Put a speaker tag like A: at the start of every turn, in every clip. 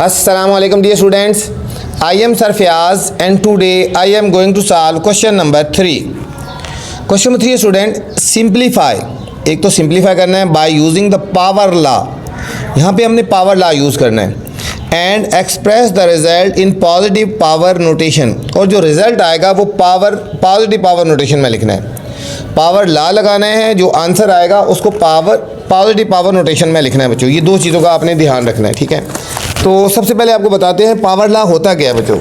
A: Assalamu alaikum dear students. I am Sir Fayaz and today I am going to solve question number 3. Question number 3 student, simplify. एक तो simplify करना है by using the power law. यहाँ पे हमने power law use करना है and express the result in positive power notation. और जो result आएगा वो positive power notation में लिखना है. पावर ला लगाना है, जो आंसर आएगा उसको पॉजिटिव पावर नोटेशन में लिखना है बच्चों. ये दो चीज़ों का आपने ध्यान रखना है, ठीक है. तो सबसे पहले आपको बताते हैं पावर ला होता क्या है बच्चों.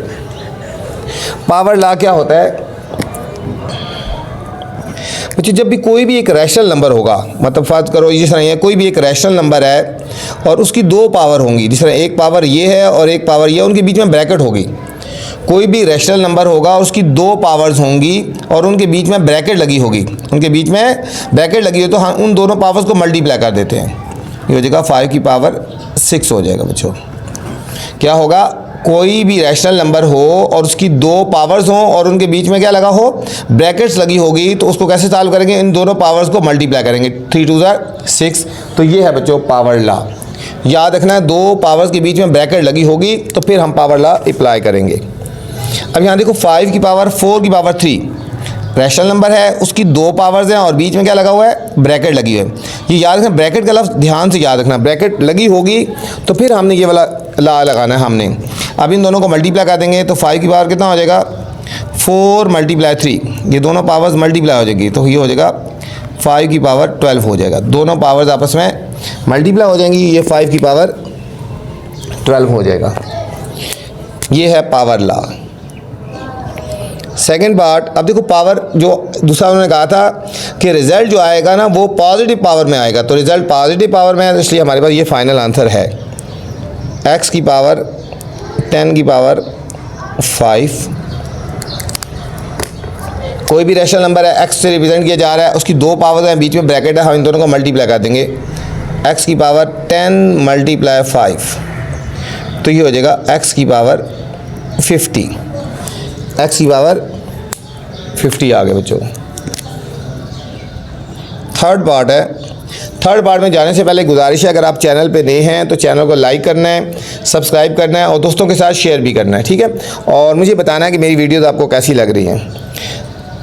A: पावर ला क्या होता है बच्चों, जब भी कोई भी एक रैशनल नंबर होगा, मतलब फर्ज करो जिस तरह कोई भी एक रैशनल नंबर है और उसकी दो पावर होंगी, जिस तरह एक पावर ये है और एक पावर ये, उनके बीच में ब्रैकेट होगी. कोई भी रैशनल नंबर होगा उसकी दो पावर्स होंगी और उनके बीच में ब्रैकेट लगी होगी. उनके बीच में ब्रैकेट लगी हो तो हम उन दोनों पावर्स को मल्टीप्लाई कर देते हैं. ये हो जाएगा 5 की पावर 6 हो जाएगा बच्चों. क्या होगा, कोई भी रैशनल नंबर हो और उसकी दो पावर्स हों और उनके बीच में क्या लगा हो, ब्रैकेट्स लगी होगी, तो उसको कैसे सॉल्व करेंगे, इन दोनों पावर्स को मल्टीप्लाई करेंगे. 3 2 6. तो ये है बच्चों पावर लॉ. याद रखना है, दो पावर्स के बीच में ब्रैकेट लगी होगी तो फिर हम पावर लॉ अप्लाई करेंगे. अब यहाँ देखो 5 की पावर 4 की पावर 3 रैशनल नंबर है, उसकी दो पावर्स हैं और बीच में क्या लगा हुआ है, ब्रैकेट लगी हुई है. ये याद रखना, ब्रैकेट का लफ्ज़ ध्यान से याद रखना. ब्रैकेट लगी होगी तो फिर हमने ये वाला ला लगाना है हमने. अब इन दोनों को मल्टीप्लाई कर देंगे तो 5 की पावर कितना हो जाएगा, 4 × 3. ये दोनों पावर्स मल्टीप्लाई हो जाएगी तो ये हो जाएगा 5 की पावर 12 हो जाएगा. दोनों पावर्स आपस में मल्टीप्लाई हो जाएंगी, ये 5 की पावर 12 हो जाएगा. ये है पावर लॉ. सेकेंड पार्ट, अब देखो पावर जो दूसरा उन्होंने कहा था कि रिज़ल्ट जो आएगा ना वो पॉजिटिव पावर में आएगा, तो रिज़ल्ट पॉजिटिव पावर में है, तो इसलिए हमारे पास ये फाइनल आंसर है x की पावर 10 की पावर 5. कोई भी रैशनल नंबर है, x से रिप्रेजेंट किया जा रहा है, उसकी दो पावर्स हैं, बीच में ब्रैकेट है, हम इन दोनों को मल्टीप्लाई कर देंगे. x की पावर 10 × 5 तो ये हो जाएगा x की पावर 50. x की पावर 50 आ गए बच्चों. थर्ड पार्ट है. थर्ड पार्ट में जाने से पहले गुजारिश है, अगर आप चैनल पे नए हैं तो चैनल को लाइक करना है, सब्सक्राइब करना है और दोस्तों के साथ शेयर भी करना है, ठीक है. और मुझे बताना है कि मेरी वीडियोस आपको कैसी लग रही हैं.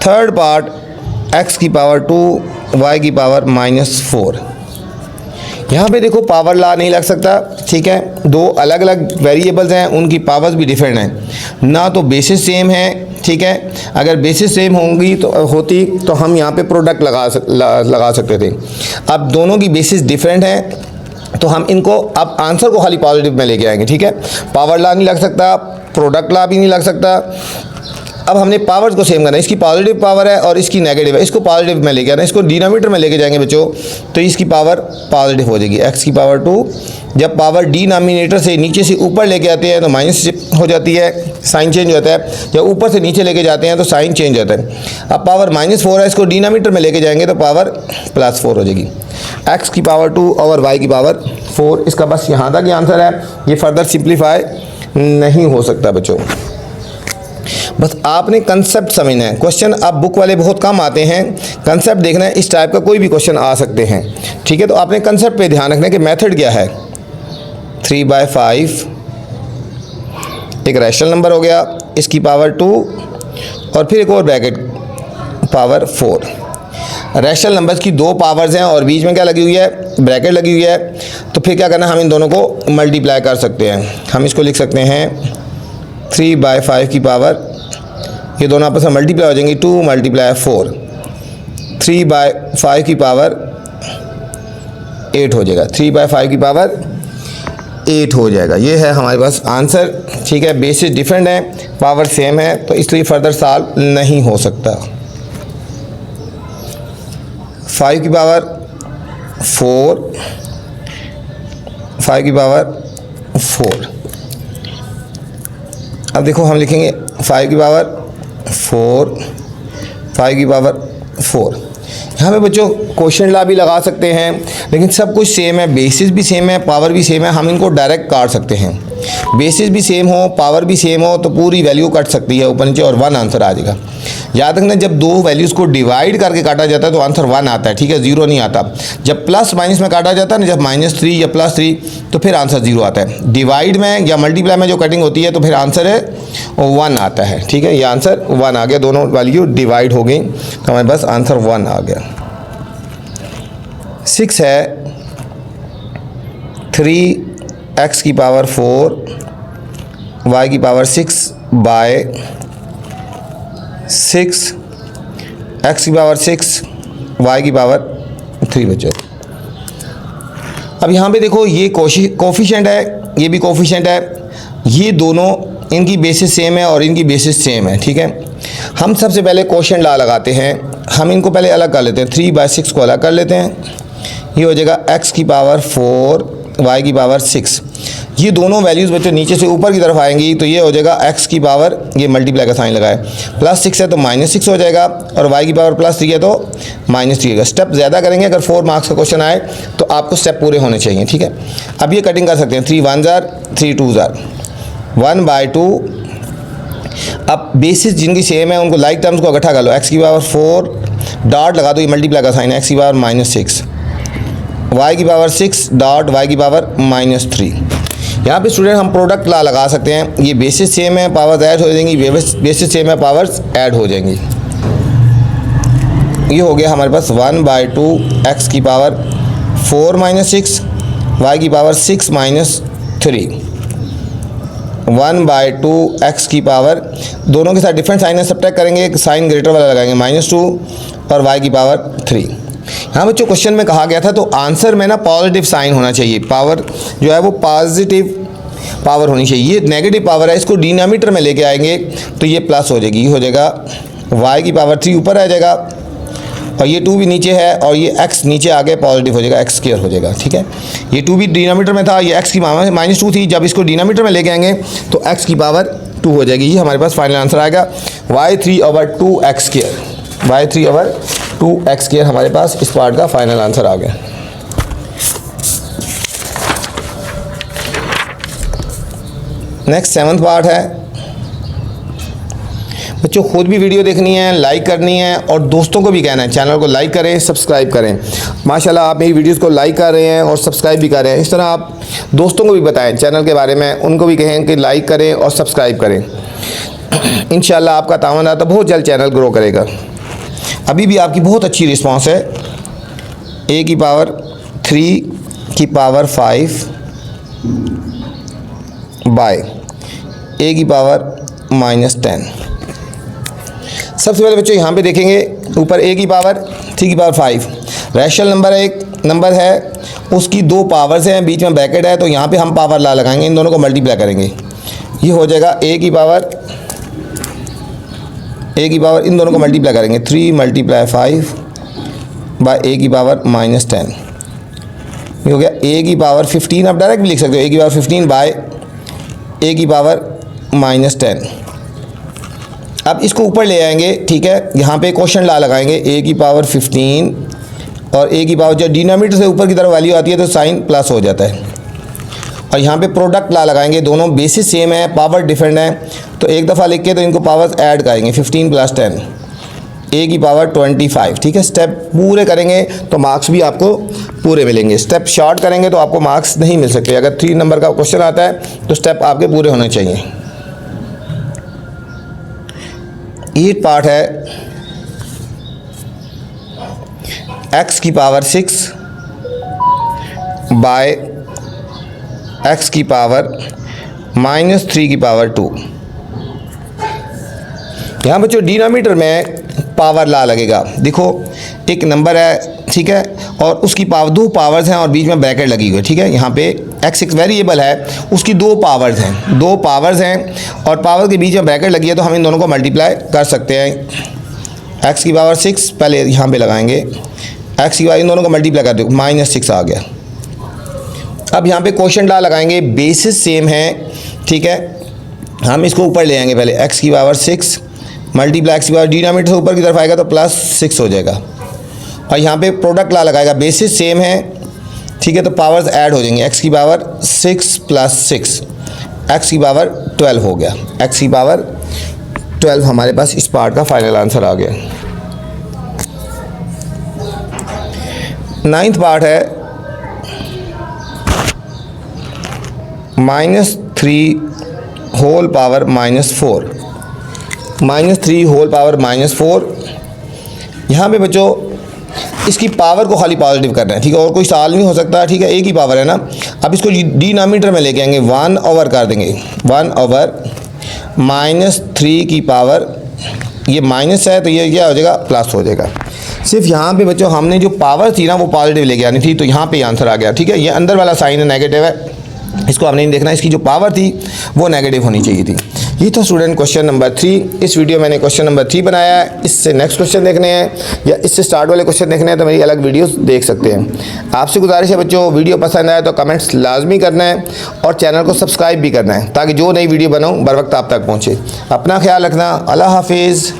A: थर्ड पार्ट, x की पावर 2 y की पावर -4. यहाँ पे देखो पावर लॉ नहीं लग सकता, ठीक है. दो अलग अलग वेरिएबल्स हैं, उनकी पावर्स भी डिफरेंट हैं, ना तो बेसिस सेम है, ठीक है. अगर बेसिस सेम होंगी तो हम यहाँ पे प्रोडक्ट लगा सकते थे. अब दोनों की बेसिस डिफरेंट है तो हम इनको अब आंसर को खाली पॉजिटिव में लेके आएंगे, ठीक है. पावर लॉ नहीं लग सकता, प्रोडक्ट लॉ भी नहीं लग सकता. अब हमने पावर्स को सेम करना है, इसकी पॉजिटिव पावर है और इसकी नेगेटिव है, इसको पॉजिटिव में लेके आना है, इसको डिनोमिनेटर में लेके जाएंगे बच्चों, तो इसकी पावर पॉजिटिव हो जाएगी. x की पावर 2 जब पावर डिनोमिनेटर से नीचे से ऊपर लेके आते हैं तो माइनस हो जाती है, साइन चेंज होता है. जब ऊपर से नीचे लेके जाते हैं तो साइन चेंज होता है. अब पावर -4 है, इसको डिनोमिनेटर में लेके जाएंगे तो पावर +4 हो जाएगी. x की पावर 2 और y की पावर 4. इसका बस यहाँ तक ही आंसर है, ये फर्दर सिंप्लीफाई नहीं हो सकता बच्चों. बस आपने कंसेप्ट समझना है. क्वेश्चन अब बुक वाले बहुत कम आते हैं, कंसेप्ट देखना है. इस टाइप का कोई भी क्वेश्चन आ सकते हैं, ठीक है. तो आपने कंसेप्ट पे ध्यान रखना है कि मेथड क्या है. 3/5 एक रैशनल नंबर हो गया, इसकी पावर 2 और फिर एक और ब्रैकेट पावर 4. रैशनल नंबर्स की दो पावर्स हैं और बीच में क्या लगी हुई है, ब्रैकेट लगी हुई है, तो फिर क्या करना है, हम इन दोनों को मल्टीप्लाई कर सकते हैं. हम इसको लिख सकते हैं 3/5 की पावर, ये दोनों आपस में मल्टीप्लाई हो जाएंगी, 2 × 4. 3/5 की पावर 8 हो जाएगा. 3/5 की पावर 8 हो जाएगा. ये है हमारे पास आंसर, ठीक है. बेसिस डिफरेंट है, पावर सेम है, तो इसलिए फर्दर सॉल्व नहीं हो सकता. 5 की पावर 4, 5 की पावर 4. अब देखो हम लिखेंगे 5 की पावर 4, 5 की पावर 4. यहाँ पे बच्चों क्वेश्चन लॉ भी लगा सकते हैं, लेकिन सब कुछ सेम है, बेसिस भी सेम है, पावर भी सेम है, हम इनको डायरेक्ट काट सकते हैं. बेसिस भी सेम हो, पावर भी सेम हो, तो पूरी वैल्यू कट सकती है ऊपर नीचे और 1 आंसर आ जाएगा। याद रखना, जब दो वैल्यूज़ को डिवाइड करके काटा जाता है तो आंसर 1 आता है, ठीक है, 0 नहीं आता। जब प्लस माइनस में काटा जाता है ना, जब -3 या +3, तो फिर आंसर 0 आता है। डिवाइड में या मल्टीप्लाई में जो कटिंग होती है तो फिर आंसर है 1 आता है, ठीक है। ये आंसर 1 आ गया, दोनों वैल्यू डिवाइड हो गई तो हमारे पास आंसर 1 आ गया। 6 है 3x की पावर 4 y की पावर 6 बाय 6 x की पावर 6 y की पावर 3 बचे। अब यहाँ पे देखो, ये कोफिशिएंट है, ये भी कोफिशिएंट है, ये दोनों इनकी बेसिस सेम है और इनकी बेसिस सेम है, ठीक है। हम सबसे पहले कोशेंट ला लगाते हैं। हम इनको पहले अलग कर लेते हैं, 3/6 को अलग कर लेते हैं। ये हो जाएगा x की पावर 4 y की पावर 6। ये दोनों वैल्यूज़ बच्चों नीचे से ऊपर की तरफ आएंगी तो ये हो जाएगा x की पावर, ये मल्टीप्लाई का साइन लगाए, +6 है तो -6 हो जाएगा, और y की पावर +3 है तो -3 होगा। स्टेप ज़्यादा करेंगे, अगर 4 मार्क्स का क्वेश्चन आए तो आपको स्टेप पूरे होने चाहिए, ठीक है। अब ये कटिंग कर सकते हैं, 3 1 जार 3 2 जार 1/2। अब बेसिस जिनकी सेम है उनको लाइक टर्म्स को इकट्ठा कर लो, x की पावर 4 डॉट लगा दो, ये मल्टीप्लाई का साइन है, x की पावर -6, y की पावर 6 डॉट y की पावर -3। यहाँ पे स्टूडेंट हम प्रोडक्ट ला लगा सकते हैं, ये बेसिस सेम है, पावर्स ऐड हो जाएंगी, बेसिस सेम है, पावर्स ऐड हो जाएंगी। ये हो गया हमारे पास 1/2 x की पावर 4 - 6 y की पावर 6 - 3 1/2 x की पावर, दोनों के साथ डिफरेंट साइन है, सब्ट्रैक्ट करेंगे, साइन ग्रेटर वाला लगाएंगे, -2 और y की पावर 3। यहाँ बच्चों क्वेश्चन में कहा गया था तो आंसर में ना पॉजिटिव साइन होना चाहिए, पावर जो है वो पॉजिटिव पावर होनी चाहिए। ये नेगेटिव पावर है, इसको डिनोमिनेटर में लेके आएंगे तो ये प्लस हो जाएगी, ये हो जाएगा y की पावर 3 ऊपर आ जाएगा और ये 2 भी नीचे है और ये x नीचे आ गए, पॉजिटिव हो जाएगा, x² हो जाएगा, ठीक है। ये 2 भी डिनोमिनेटर में था, ये x की पावर -2 थी, जब इसको डिनोमिनेटर में लेके आएंगे तो x की पावर 2 हो जाएगी। ये हमारे पास फाइनल आंसर आएगा y3/2x², y3/2x² हमारे पास इस पार्ट का फाइनल आंसर आ गया। नेक्स्ट 7th पार्ट है बच्चों, खुद भी वीडियो देखनी है, लाइक करनी है और दोस्तों को भी कहना है चैनल को लाइक करें, सब्सक्राइब करें। माशाल्लाह आप मेरी वीडियोस को लाइक कर रहे हैं और सब्सक्राइब भी कर रहे हैं। इस तरह आप दोस्तों को भी बताएं चैनल के बारे में, उनको भी कहें कि लाइक करें और सब्सक्राइब करें। इंशाल्लाह आपका तावन आता बहुत जल्द चैनल ग्रो करेगा। अभी भी आपकी बहुत अच्छी रिस्पांस है। a की पावर 3 की पावर 5 बाय a की पावर -10। सबसे पहले बच्चों यहाँ पे देखेंगे, ऊपर a की पावर 3 की पावर 5 रैशनल नंबर है, एक नंबर है, उसकी 2 पावर्स हैं, बीच में ब्रैकेट है, तो यहाँ पे हम पावर ला लगाएंगे, इन दोनों को मल्टीप्लाई करेंगे। ये हो जाएगा a की पावर इन दोनों को मल्टीप्लाई करेंगे, 3 × 5 बाय a की पावर -10। ये हो गया a की पावर 15, आप डायरेक्ट भी लिख सकते हो, a की पावर 15 बाय a की पावर -10। अब इसको ऊपर ले आएंगे, ठीक है, यहाँ पे क्वेश्चन ला लगाएंगे, a की पावर 15 और a की पावर जब डिनोमिनेटर से ऊपर की तरफ वैल्यू आती है तो साइन प्लस हो जाता है, और यहाँ पे प्रोडक्ट ला लगाएंगे, दोनों बेसिस सेम है, पावर डिफरेंट है, तो एक दफ़ा लिख के तो इनको पावर्स ऐड करेंगे, 15 + 10 a की पावर 25, ठीक है। स्टेप पूरे करेंगे तो मार्क्स भी आपको पूरे मिलेंगे, स्टेप शॉर्ट करेंगे तो आपको मार्क्स नहीं मिल सकते। अगर 3 नंबर का क्वेश्चन आता है तो स्टेप आपके पूरे होने चाहिए। 8 पार्ट है, x की पावर 6 बाय x की पावर -3 की पावर 2। यहाँ बच्चों डिनोमिनेटर में पावर ला लगेगा, देखो एक नंबर है, ठीक है, और उसकी पावर 2 पावर्स हैं और बीच में ब्रैकेट लगी हुई है, ठीक है। यहाँ पे x एक वेरिएबल है, उसकी 2 पावर्स हैं, 2 पावर्स हैं और पावर के बीच में ब्रैकेट लगी है, तो हम इन दोनों को मल्टीप्लाई कर सकते हैं। x की पावर 6 पहले यहाँ पे लगाएंगे, x की पावर इन दोनों को मल्टीप्लाई कर दो, -6 आ गया। अब यहाँ पे क्वेश्चन ला लगाएंगे, बेसिस सेम है, ठीक है, हम इसको ऊपर ले आएंगे, पहले x की पावर 6 मल्टीप्लाई x की पावर डिनोमिनेटर से ऊपर की तरफ आएगा तो +6 हो जाएगा, और यहाँ पे प्रोडक्ट ला लगाएगा, बेसिस सेम है, ठीक है, तो पावर्स ऐड हो जाएंगे, x की पावर 6 + 6 एक्स की पावर 12 हो गया। एक्स की पावर 12 हमारे पास इस पार्ट का फाइनल आंसर आ गया। नाइन्थ पार्ट है -3 होल पावर -4। -3 whole power -4। यहाँ पे बच्चों इसकी पावर को खाली पॉजिटिव करना है, ठीक है, और कोई साल नहीं हो सकता, ठीक है, एक ही पावर है ना। अब इसको डिनोमिनेटर में लेके आएंगे, 1 ओवर कर देंगे, 1 ओवर -3 की पावर, ये माइनस है तो ये क्या हो जाएगा, प्लस हो जाएगा। सिर्फ यहाँ पे बच्चों हमने जो पावर थी ना वो पॉजिटिव लेके आनी थी, तो यहाँ पे आंसर आ गया, ठीक है। ये अंदर वाला साइन है नेगेटिव है, इसको हमने नहीं देखना, इसकी जो पावर थी वो नेगेटिव होनी चाहिए थी। ये था स्टूडेंट क्वेश्चन नंबर 3। इस वीडियो में मैंने क्वेश्चन नंबर 3 बनाया है। इससे नेक्स्ट क्वेश्चन देखने हैं या इससे स्टार्ट वाले क्वेश्चन देखने हैं तो मेरी अलग वीडियोस देख सकते हैं। आपसे गुजारिश है बच्चों, वीडियो पसंद आए तो कमेंट्स लाजमी करना है और चैनल को सब्सक्राइब भी करना है ताकि जो नई वीडियो बनाऊँ बर वक्त आप तक पहुँचे। अपना ख्याल रखना। अल्लाह हाफिज़।